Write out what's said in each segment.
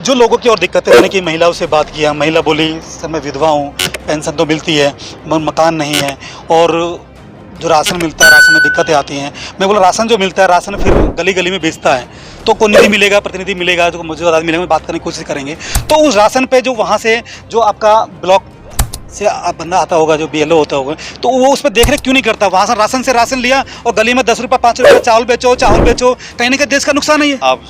जो लोगों की और दिक्कतें रहने की महिलाओं से बात किया, महिला बोली सर मैं विधवा हूँ, पेंशन तो मिलती है, मकान नहीं है और जो राशन मिलता है राशन में दिक्कतें आती हैं। मैं बोला राशन जो मिलता है राशन फिर गली गली में बेचता है तो कोई निधि मिलेगा, प्रतिनिधि मिलेगा, जो मौजूदा आदमी मिलेगा, बात करने की कोशिश करेंगे। तो उस राशन पे जो वहाँ से जो आपका ब्लॉक से बंदा आता होगा, जो BLO होता होगा, तो वो उस पर देख रेख क्यों नहीं करता? वहाँ से राशन लिया और गली में 10 रुपये 5 रुपये चावल बेचो कहीं ना कहीं देश का नुकसान है। आप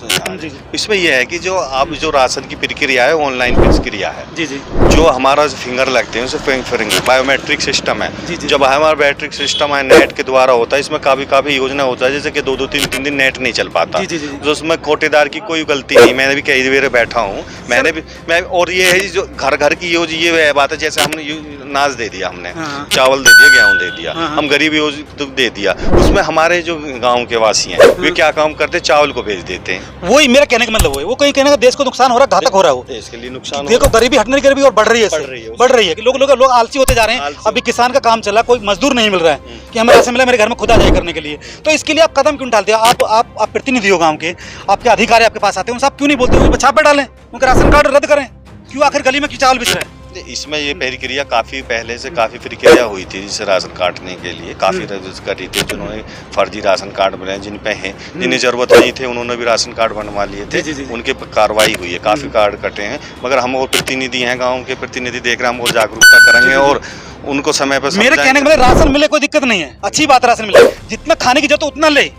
इसमें यह है कि जो आप जो राशन की प्रक्रिया है ऑनलाइन प्रक्रिया है जी जी, जो हमारा फिंगर लगते हैं उसे फिंगर बायोमेट्रिक सिस्टम है। जी, जी। जब हमारा बायोमेट्रिक सिस्टम है नेट के द्वारा होता है, इसमें काफी योजना होता है जैसे कि 2-2 3-3 दिन नेट नहीं चल पाता। जी, जी, जी। तो उसमें कोटेदार की कोई गलती नहीं। मैंने भी कई बार बैठा हूँ, मैं और ये है जो घर की ये बात है, जैसे हमने नाज दे दिया, हमने चावल दे दिया, गेहूं दे दिया, हम गरीब योजना दे दिया, उसमें हमारे जो गांव के वासी हैं वे क्या काम करते हैं, चावल को बेच देते हैं। वही मेरा कहने का मतलब वो कहीं कहने का देश को नुकसान हो रहा है, घातक हो रहा है। वो देश के लिए नुकसान देखो गरीबी हटने की गरीबी और बढ़ रही है कि लोग आलसी होते जा रहे हैं। अभी किसान का काम चला, कोई मजदूर नहीं मिल रहा है कि हमें राशन मिला मेरे घर में खुद आ जाए करने के लिए। तो इसके लिए आप कदम क्यों डालते हो? आप प्रतिनिधि हो गाँव के, आपके अधिकारी आपके पास आते हैं, आप क्यों नहीं बोलते उनको छापे डालें, उनका राशन कार्ड रद्द करें? क्यों आखिर गली में क्यों चावल बिछ रहे हैं? इसमें ये प्रक्रिया काफ़ी पहले से काफ़ी प्रक्रिया हुई थी, जिसे राशन काटने के लिए काफ़ी रजिस्टर करी थी। जिन्होंने फर्जी राशन कार्ड बनाए, जिन पे हैं, जिन्हें ज़रूरत नहीं थे, उन्होंने भी राशन कार्ड बनवा लिए थे। उनके पर कार्रवाई हुई है, काफ़ी कार्ड कटे हैं। मगर हम और प्रतिनिधि हैं, गाँव के प्रतिनिधि देख रहे हैं, हम और जागरूकता करेंगे और उनको समय पर। मेरे कहने का मतलब राशन मिले कोई दिक्कत नहीं है, अच्छी बात राशन मिले, जितना खाने की जरूरत उतना ले,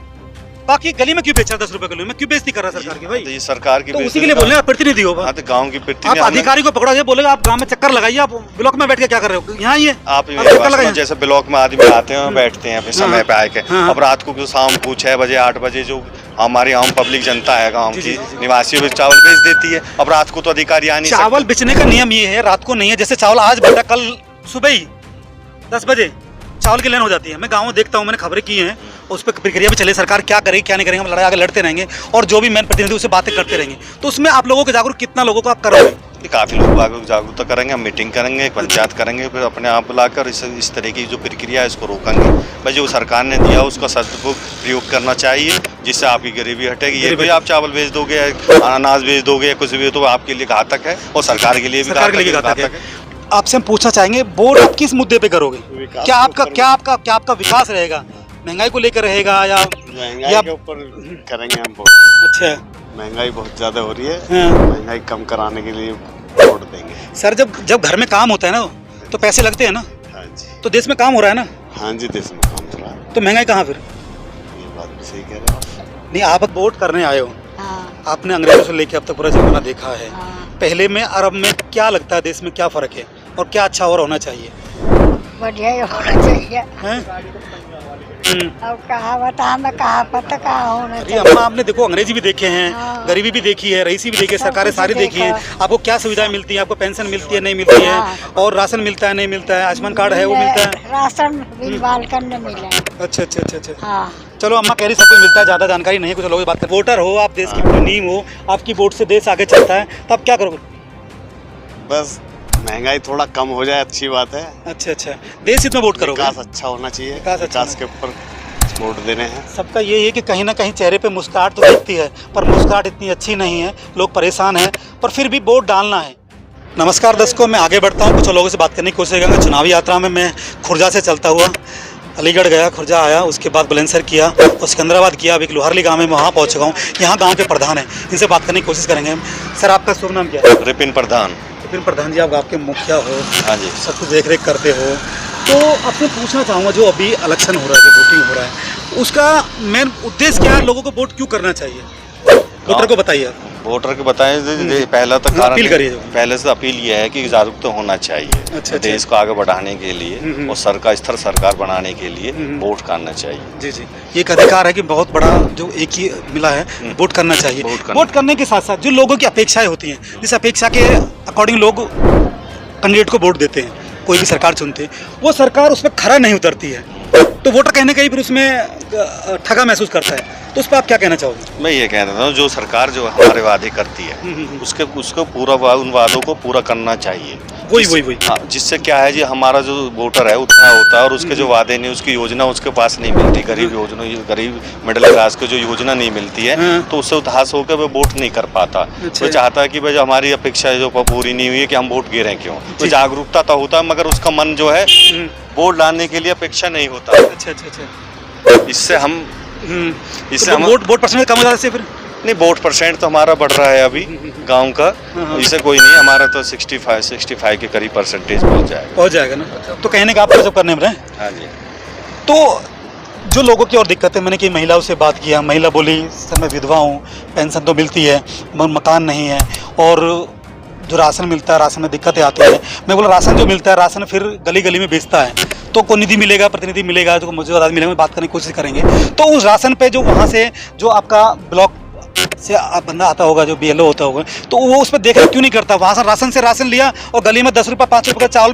बाकी गली में क्यों बेच रहा 10 रुपए किलो में? क्यों बेइज्जती कर रहा सरकार की? भाई तो ये सरकार की, तो उसी के लिए बोल रहे हैं, आप प्रतिनिधि हो। तो गांव की प्रतिनिधि, आप अधिकारी को पकड़ो, ये बोलेगा आप गांव में चक्कर लगाइए, आप ब्लॉक में बैठ के क्या कर रहे हो? यहाँ ये आप जैसे ब्लॉक में आदमी आते हैं बैठते हैं अपने समय पे आके, अब रात को शाम को 6 बजे 8 बजे जो हमारी आम पब्लिक जनता है गांव की निवासियों में चावल बेच देती है। अब रात को तो अधिकारी आने, चावल बेचने का नियम ये है, रात को नहीं है। जैसे चावल आज बेटा, कल सुबह ही 10 बजे चावल की लाइन हो जाती है। मैं गाँव में देखता हूँ, मैंने खबरें की हैं, उस पर प्रक्रिया भी चले, सरकार क्या करेगी क्या नहीं करेंगे, हम लड़ाई आगे लड़ते रहेंगे और जो भी मेन प्रतिनिधि उससे बातें करते रहेंगे। तो उसमें आप लोगों को जागरूक कितना लोगों को आप करोगे? काफ़ी लोग जागरूकता करेंगे, हम मीटिंग करेंगे, पंचायत करेंगे, फिर अपने आप बुलाकर इस तरह की जो प्रक्रिया है इसको रोकेंगे। भाई जो सरकार ने दिया उसका सदुपयोग करना चाहिए, जिससे आपकी गरीबी हटेगी। ये भाई आप चावल बेच दोगे, अनाज बेच दोगे, कुछ भी, तो आपके लिए घातक है और सरकार के लिए भी घातक है। आपसे हम पूछना चाहेंगे, वोट आप किस मुद्दे पे करोगे? क्या आपका विकास रहेगा? महंगाई को लेकर रहेगा या महंगाई के ऊपर करेंगे हम वोट? अच्छा, महंगाई बहुत ज्यादा हो रही है, हाँ। महंगाई कम कराने के लिए वोट देंगे। सर जब घर में काम होता है ना तो पैसे लगते हैं ना। हाँ जी, तो देश में काम हो रहा है ना। हाँ जी, देश में काम हो रहा है। तो महंगाई कहाँ फिर? ये बात भी सही कह रहे हो। नहीं, आप वोट करने आए हो, हाँ, आपने अंग्रेजों से लेके अब तक पूरा जमाना देखा है। हाँ। पहले में और अब में क्या लगता है, देश में क्या फर्क है और क्या अच्छा और होना चाहिए? बढ़िया ही होना चाहिए। हैं? अब कहा बता, हमें कहा पता कहाँ होना अरे चाहिए। अम्मा, आपने देखो अंग्रेजी भी देखे हैं, हाँ। गरीबी भी देखी है, रईसी भी देखी है, सब सरकारें कुछ सारी देखी हैं। देखा। आपको क्या सुविधाएं मिलती हैं? आपको पेंशन मिलती है नहीं मिलती है, हाँ। और राशन मिलता है नहीं मिलता है, आयुष्मान कार्ड है वो मिलता है? राशन बिल बाल करने मिले। अच्छा अच्छा अच्छा अच्छा। हाँ, चलो अम्मा कह रही सब कुछ मिलता है, ज़्यादा जानकारी नहीं है, कुछ लोगों की बात कर। वोटर हो आप, देश की नींव हो, आपकी वोट से देश आगे चलता है, तो आप क्या करोगे? बस महंगाई थोड़ा कम हो जाए, अच्छी बात है। अच्छा अच्छा, देश हित में वोट करोगे? विकास अच्छा होना चाहिए, विकास अच्छा विकास के ऊपर वोट देने हैं। सबका यही है कि कहीं ना कहीं चेहरे पे मुस्कुराहट तो दिखती है, पर मुस्कुराहट इतनी अच्छी नहीं है, लोग परेशान हैं, पर फिर भी वोट डालना है। नमस्कार दर्शकों, मैं आगे बढ़ता हूँ, कुछ लोगों से बात करने की कोशिश करूँगा। चुनावी यात्रा में मैं खुर्जा से चलता हुआ अलीगढ़ गया, खुर्जा आया, उसके बाद बुलंदशहर किया और सिकंदराबाद किया। अब एक लोहारली गाँव में वहाँ पहुँच चुका हूँ। यहाँ गाँव के प्रधान हैं, इनसे बात करने की कोशिश करेंगे। सर आपका शुभ नाम क्या है? रिपिन प्रधान। रिपिन प्रधान जी, आप गाँव के मुखिया हो, हाँ जी, सब कुछ देख रेख करते हो, तो आपसे पूछना चाहूँगा, जो अभी इलेक्शन हो रहा है, जो वोटिंग हो रहा है, उसका मेन उद्देश्य क्या है? लोगों को वोट क्यों करना चाहिए? वोटर को बताइए। वोटर के बताएं, पहला तो कारण अपील करिए। पहले से अपील यह है कि जागरूक तो होना चाहिए। अच्छा, देश को आगे बढ़ाने के लिए और सरकार बनाने के लिए वोट करना चाहिए। जी जी, ये एक अधिकार है कि बहुत बड़ा जो एक ही मिला है, वोट करना चाहिए। वोट करने के साथ साथ जो लोगों की अपेक्षाएं होती हैं, जिस अपेक्षा के अकॉर्डिंग लोग कैंडिडेट को वोट देते हैं, कोई भी सरकार चुनते हैं, वो सरकार उस पर खरा नहीं उतरती है। तो वोटर कहने कहीं फिर उसमें ठगा महसूस करता है, तो उस पर आप क्या कहना चाहोगे? मैं ये कह रहा हूँ जो सरकार जो हमारे वादे करती है उसको पूरा उन वादों को पूरा करना चाहिए। वही हाँ, जिससे क्या है जी हमारा जो वोटर है उतना होता है और उसके जो वादे नहीं उसकी योजना उसके पास नहीं मिलती, गरीब मिडिल क्लास को जो योजना नहीं मिलती है तो उससे उदास होकर वो वोट नहीं कर पाता। वो चाहता है कि भाई हमारी अपेक्षा जो पूरी नहीं हुई है कि हम वोट गिरें क्यों। तो जागरूकता तो होता है मगर उसका मन जो है वोट डालने के लिए अपेक्षा नहीं होता। अच्छा। इससे हम तो वोट परसेंट कम हो जाता है फिर? नहीं, वोट परसेंट तो हमारा बढ़ रहा है अभी गांव का, इसे कोई नहीं, हमारा तो 65 के करीब परसेंटेज पहुंच जाएगा ना। तो कहने का आपको सब करने में रहे। हाँ जी। तो जो लोगों की और दिक्कतें, मैंने कई महिलाओं से बात किया, महिला बोली सर मैं विधवा हूँ, पेंशन तो मिलती है मगर मकान नहीं है, और जो राशन मिलता है राशन में दिक्कतें आती है। मैं बोला राशन जो मिलता है राशन फिर गली गली में बेचता है, तो कोई निधि मिलेगा, प्रतिनिधि मिलेगा, तो मुझे आदमी मिलेगा, बात करने की कोशिश करेंगे। तो उस राशन पे जो वहाँ से जो आपका ब्लॉक से बंदा आता होगा, जो BLO होता होगा, तो वो उस पर देख क्यों नहीं करता? वहाँ से राशन लिया और गली में 10 रुपये 5 रुपये का चावल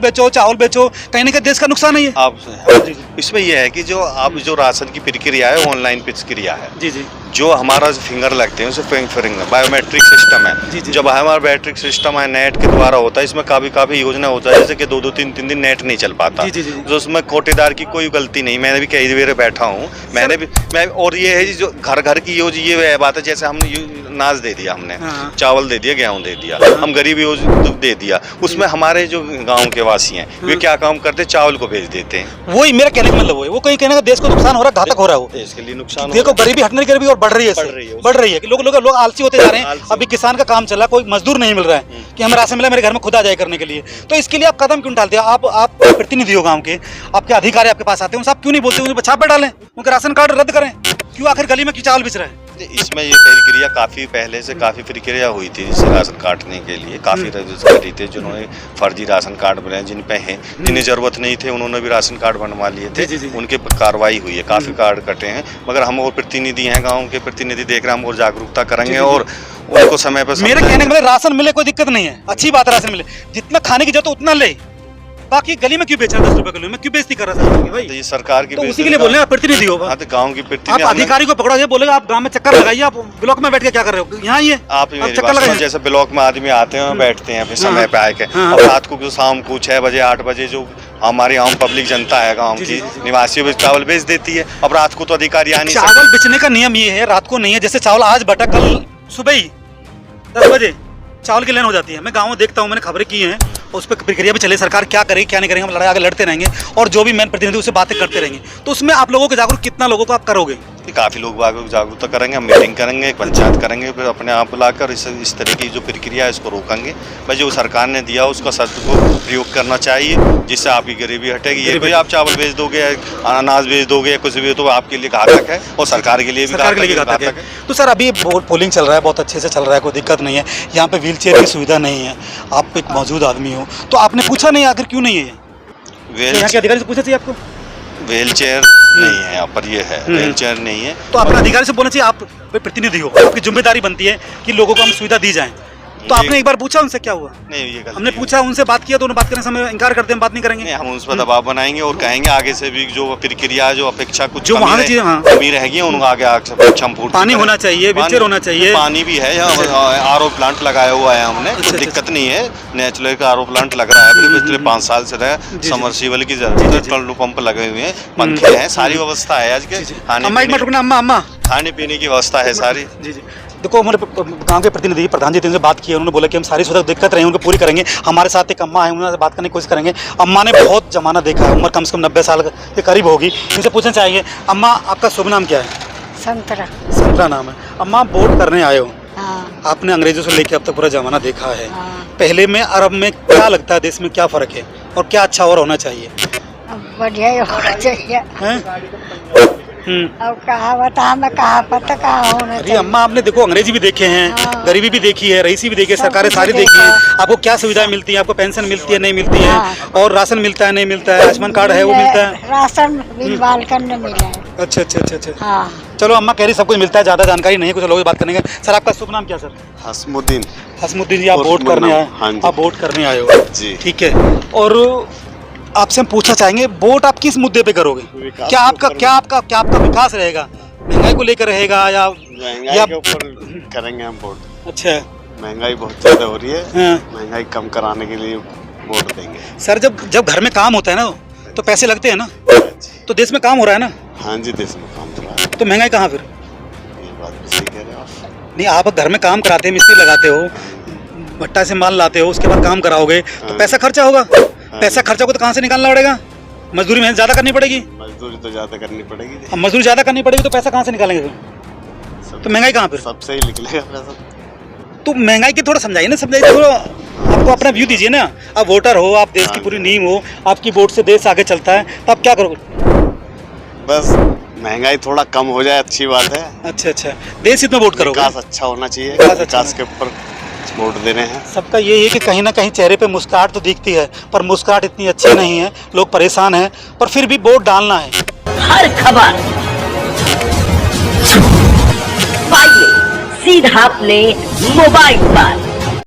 बेचो, कहीं ना कहीं देश का नुकसान नहीं है। आप इसमें यह है कि जो आप जो राशन की प्रक्रिया है ऑनलाइन प्रक्रिया है जी, जो हमारा फिंगर लगते हैं उसे फिंगर बायोमेट्रिक सिस्टम है जी। जब हमारा बायोमेट्रिक सिस्टम है नेट के द्वारा होता है, इसमें काफ़ी योजना होता है, जैसे कि 2-2 3-3 दिन नेट नहीं चल पाता जी। तो उसमें कोटेदार की कोई गलती नहीं, मैंने भी कई बार बैठा हूँ, और ये है जो घर की ये बात है, जैसे हमने अनाज दे दिया, हमने चावल दे दिया, गेहूँ दे दिया, हम गरीब योजना दे दिया, उसमें हमारे जो गाँव के वासी हैं वे क्या काम करते, चावल को बेच देते हैं। वही मेरा कहने का मतलब वो कहीं कहने का देश को नुकसान हो रहा है, घातक हो रहा है, वो देश के लिए नुकसान। देखो गरीबी हटने की गरीबी और बढ़ रही है कि लोग आलसी होते जा रहे हैं। अभी किसान का काम चल रहा है, कोई मजदूर नहीं मिल रहा है कि हमें राशन मिला मेरे घर में खुद आ जाए करने के लिए। तो इसके लिए आप कदम क्यों डालते हैं? आप प्रतिनिधि हो गाँव के, आपके अधिकारी आपके पास आते हैं, आप क्यों नहीं बोलते उन्हें छापे डालें, उनके राशन कार्ड रद्द करें? क्यों आखिर गली में क्यों चावल बेच रहे हैं? इसमें ये प्रक्रिया काफ़ी पहले से काफ़ी प्रक्रिया हुई थी, जिससे राशन काटने के लिए काफ़ी रजिस्ट्री थे, जिन्होंने फर्जी राशन कार्ड बनाए, जिन्हें ज़रूरत नहीं थे उन्होंने भी राशन कार्ड बनवा लिए थे, उनके कार्रवाई हुई है, काफ़ी कार्ड कटे हैं। मगर हम और प्रतिनिधि हैं, गाँव के प्रतिनिधि देख रहे हैं, हम और जागरूकता करेंगे और उनको समय पर। मेरे कहने का मतलब राशन मिले कोई दिक्कत नहीं है, अच्छी बात है, राशन मिले, जितना खाने की जरूरत उतना ले, बाकी गली में क्यों बेच रहा है 10 रुपए किलो में, क्यों बेइज्जती कर रहा है भाई? तो ये सरकार की, तो उसी के लिए बोल रहे हैं, प्रतिनिधि हो तो गांव की प्रतिनिधि। आप अधिकारी को पकड़ो, ये बोलेगा आप गांव में चक्कर लगाइए, आप ब्लॉक में बैठ के क्या कर रहे हो? यहाँ ये आप चक्कर लगाइए। जैसे ब्लॉक में आदमी आते हैं बैठते हैं फिर समय पे आके, अब रात को शाम को 6 बजे 8 बजे जो हमारी आम पब्लिक जनता है गाँव की निवासियों में चावल बेच देती है। अब रात को तो अधिकारी आने, चावल बेचने का नियम ये है, रात को नहीं है। जैसे चावल आज बटा, कल सुबह ही 10 बजे चावल की लाइन हो जाती है। मैं गाँव में देखता हूँ, मैंने खबरें की हैं, उस पर प्रक्रिया भी चले, सरकार क्या करेगी क्या नहीं करेंगे, हम लड़ाई आगे लड़ते रहेंगे और जो भी मेन प्रतिनिधि उससे बातें करते रहेंगे। तो उसमें आप लोगों को जागरूक कितना लोगों को आप करोगे? काफ़ी लोग जागरूकता करेंगे, हम मीटिंग करेंगे, पंचायत करेंगे, फिर अपने आप लाकर इस तरह की जो प्रक्रिया है इसको रोकेंगे। भाई जो सरकार ने दिया उसका सदुपयोग प्रयोग करना चाहिए, जिससे आपकी गरीबी हटेगी। ये भाई आप चावल बेच दोगे, अनाज बेच दोगे, कुछ भी, तो आपके लिए घातक है और सरकार के लिए भी घातक है। तो सर अभी पोलिंग चल रहा है, बहुत अच्छे से चल रहा है, कोई दिक्कत नहीं है, यहाँ पे व्हीलचेयर की सुविधा नहीं है, आप एक मौजूद आदमी हो, तो आपने पूछा नहीं आखिर क्यों नहीं है? यहाँ के अधिकारी से पूछना चाहिए आपको। व्हील चेयर नहीं है यहाँ पर, ये है व्हील चेयर नहीं है, तो अपने अधिकारी से बोलना चाहिए, आप प्रतिनिधि हो, आपकी जिम्मेदारी बनती है कि लोगों को हम सुविधा दी जाए। तो आपने एक बार पूछा उनसे क्या हुआ? नहीं, ये हमने पूछा, उनसे बात किया, तो उन्होंने बात करने से हमें इनकार करते हैं, बात नहीं करेंगे। नहीं, हम उस पर दबाव बनाएंगे और कहेंगे आगे से भी जो प्रक्रिया जो अपेक्षा कुछ जो वहाँ से कमी रहेगी उनको आगे अपेक्षा हम पूर्ति। पानी होना चाहिए, व्हीलचेयर होना चाहिए, पानी भी है, RO प्लांट लगाया हुआ है हमने, कोई दिक्कत नहीं है, नेचुरल का RO प्लांट लग रहा है पिछले 5 साल से रहा, समरसीबल की जरूरत, पंप लगे हुए हैं, पंखे हैं, सारी व्यवस्था है आज के खाने पीने की व्यवस्था है सारी। देखो हमारे गांव के प्रतिनिधि प्रधान जी से बात की, उन्होंने बोला कि हम सारी सुविधा दिक्कत रही उनको पूरी करेंगे। हमारे साथ एक अम्मा है, उनसे बात करने की कोशिश करेंगे। अम्मा ने बहुत जमाना देखा है, उम्र कम से कम 90 साल के करीब होगी। इनसे पूछना चाहेंगे, अम्मा आपका शुभ नाम क्या है? संतरा नाम है। अम्मा वोट करने आए हो, आपने अंग्रेजों से लेकर अब तक पूरा जमाना देखा है, पहले में और अब में क्या लगता है, देश में क्या फर्क है और क्या अच्छा और होना चाहिए? बढ़िया ही होना चाहिए। अब कहा बता, मैं कहा पता कहा होना। अरे अम्मा आपने देखो अंग्रेजी भी देखे हैं, गरीबी भी देखी है, रईसी भी देखी है, सरकारें सारी देखी है, आपको क्या सुविधाएं मिलती है? आपको पेंशन मिलती है नहीं मिलती है, और राशन मिलता है नहीं मिलता है, आयुष्मान कार्ड है वो मिलता है, राशन बिल करने मिला है। अच्छा। चलो अम्मा कह रही सब कुछ मिलता है, ज्यादा जानकारी नहीं है, कुछ लोगों से बात करेंगे। सर आपका शुभ नाम क्या? सर हसमुद्दीन जी, आप वोट करने आए, आप वोट करने आए हो जी, ठीक है। और आपसे हम पूछना चाहेंगे, वोट आप किस मुद्दे पे करोगे? विकास क्या के आपका ऊपर- क्या आपका विकास रहेगा? महंगाई को लेकर रहेगा या महंगाई के ऊपर करेंगे हम वोट। अच्छा महंगाई बहुत ज़्यादा हो रही है, हाँ। महंगाई कम कराने के लिए वोट देंगे। सर, जब घर में काम होता है ना तो पैसे लगते हैं ना, तो देश में काम हो रहा है ना, हाँ जी, देश में काम चल रहा है। तो महंगाई कहाँ फिर? ये बात भी सही कह रहे हो आप। नहीं, आप घर में काम कराते हैं, मिस्त्री लगाते हो, भट्टा से माल लाते हो, उसके बाद काम कराओगे तो पैसा खर्चा होगा। पैसा खर्चा को तो कहाँ से निकालना पड़ेगा? मजदूरी मेहनत ज़्यादा करनी पड़ेगी। मजदूरी तो ज़्यादा करनी पड़ेगी। अब मजदूरी ज़्यादा करनी पड़ेगी तो पैसा कहाँ से निकालेंगे फिर? तो महंगाई कहाँ फिर? सबसे ही निकलेगा पैसा। तो महंगाई की थोड़ा समझाइए ना, समझाइए थोड़ा, आपको अपना व्यू दीजिए ना। आप वोटर हो, आप देश की पूरी नींव हो, आपकी वोट से देश आगे चलता है, तो आप क्या करोगे? बस महंगाई थोड़ा कम हो जाए, अच्छी बात है। अच्छा अच्छा, देश हित में वोट करोगे? विकास अच्छा होना चाहिए, विकास अच्छा विकास के ऊपर वोट देने हैं। सबका यही है कि कहीं ना कहीं चेहरे पे मुस्कुराहट तो दिखती है, पर मुस्कुराहट इतनी अच्छी नहीं है, लोग परेशान हैं, पर फिर भी वोट डालना है। हर खबर पाइए सीधा अपने मोबाइल पर।